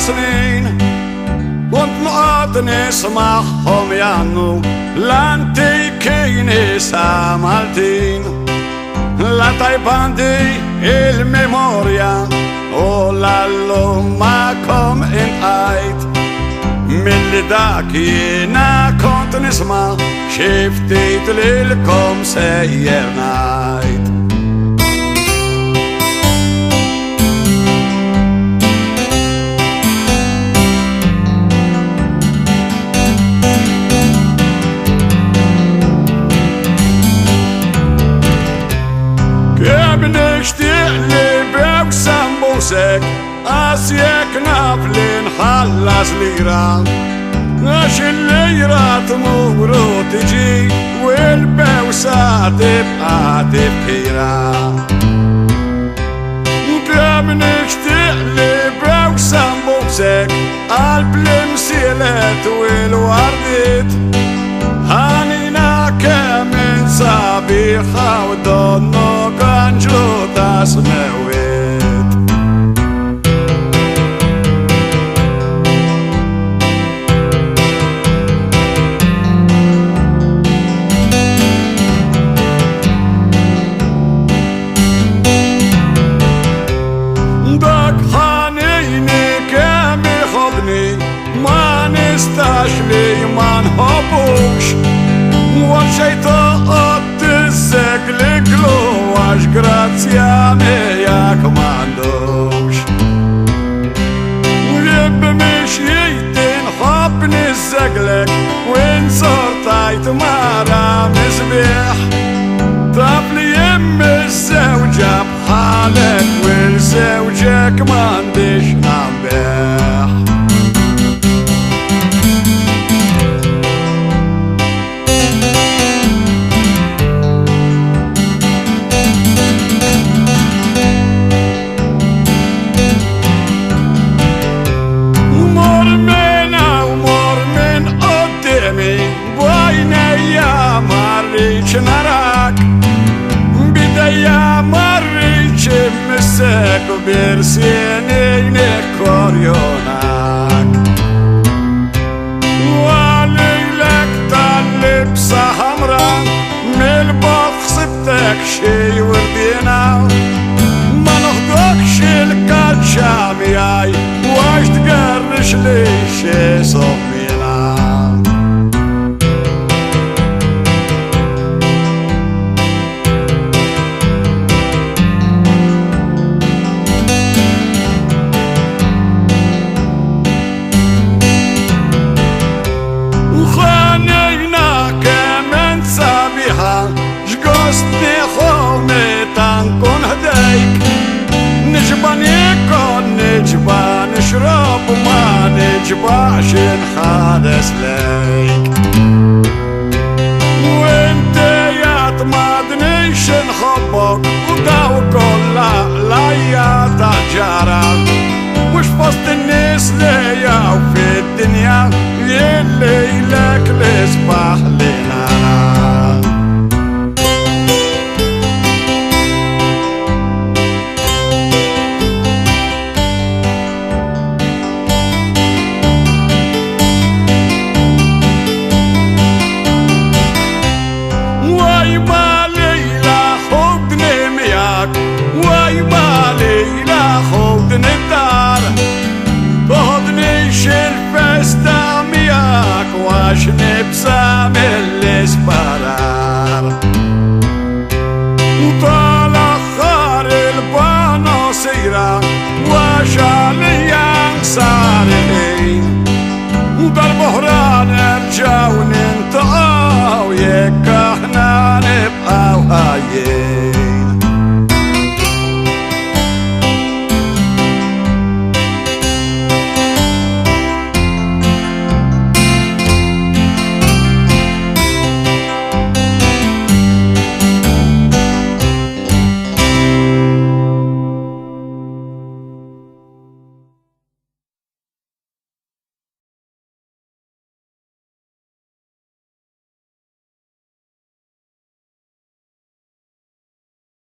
سنين كنت نقعد نسمعهم يعنوا l'antichini samaltin la taipandi il memoria o l'alluma kom in ait mill dak jiena kont nisma' xi ftit lilkom sejjer ngħid. Nishtiq li b'ewsam busek għas jek naf li nħallas lira għax il-lira tmuru tiġi u l-bewsa tibqa tibkira. Kem nishtiq li b'ewsam busek għal-blimsielet u l-wardit ħanina kem insabiħa u donno kanġlu ta' smewit. Dak ħanini kem iħobni ma nistax li ma nħobbux għal xejn tiżek li glu għax grazzja miegħek m'għandux. Jibbi miex jgħid nħobb niżżeglek u insortajt mara misbieħ taf li hemm iż-żewġa bħalek u l-żewġek m'għandix nabbeħ. Narak bidejja marriċ immissek u birsjeni nikkorjonak u għalilek tal-libsa ħamra mil-bot xsibtek xej wردina ma noħdokx il-kaċċa miegħi u għax tgerrix li xej sommina. Nġba nixrob u ma nġbax inħares lejk u inti jgħat m'għadniex inħobbok u daw kollha lajja ta' ġara mhux fost in-nies li jgħu fid-dinja jillejlek l-isbaħ